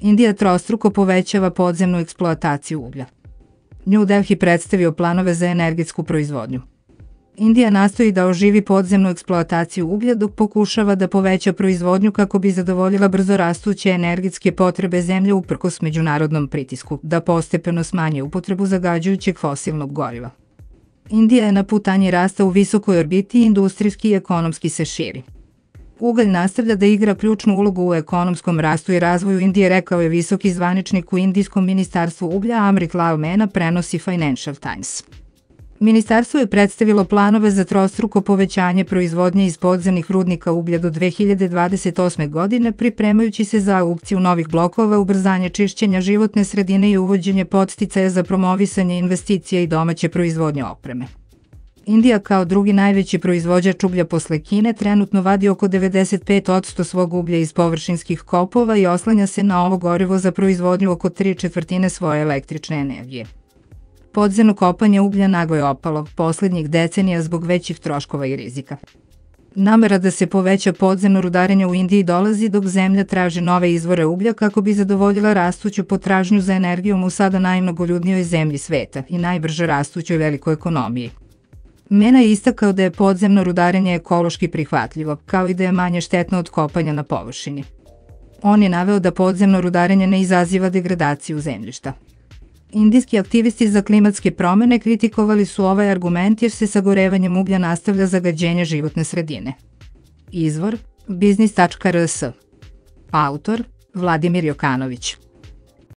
Indija trostruko povećava podzemnu eksploataciju uglja. New Delhi predstavio planove za energetsku proizvodnju. Indija nastoji da oživi podzemnu eksploataciju uglja dok pokušava da poveća proizvodnju kako bi zadovoljila brzo rastuće energetske potrebe zemlje uprkos međunarodnom pritisku, da postepeno smanji upotrebu zagađujućeg fosilnog goriva. Indija je na putanji rasta u visokoj orbiti i industrijski i ekonomski se širi. Ugalj nastavlja da igra ključnu ulogu u ekonomskom rastu i razvoju Indije, rekao je visoki zvaničnik u Indijskom ministarstvu uglja Amrit Lal Mena, prenosi Financial Times. Ministarstvo je predstavilo planove za trostruko povećanje proizvodnje iz podzemnih rudnika uglja do 2028. godine, pripremajući se za aukciju novih blokova, ubrzanje čišćenja životne sredine i uvođenje podsticaja za promovisanje investicija i domaće proizvodnje opreme. Indija kao drugi najveći proizvođač uglja posle Kine trenutno vadi oko 95% svog uglja iz površinskih kopova i oslanja se na ovo gorivo za proizvodnju oko 3/4 svoje električne energije. Podzemno kopanje uglja naglo je opalo poslednjih decenija zbog većih troškova i rizika. Namera da se poveća podzemno rudarenje u Indiji dolazi dok zemlja traži nove izvore uglja kako bi zadovoljila rastuću potražnju za energijom u sada najmnogoljudnijoj zemlji sveta i najbrže rastućoj velikoj ekonomiji. Mena je istakao da je podzemno rudarenje ekološki prihvatljivo, kao i da je manje štetno od kopanja na površini. On je naveo da podzemno rudarenje ne izaziva degradaciju zemljišta. Indijski aktivisti za klimatske promene kritikovali su ovaj argument jer se sagorevanjem uglja nastavlja zagađenje životne sredine. Izvor: biznis.rs. Autor: Vladimir Jokanović.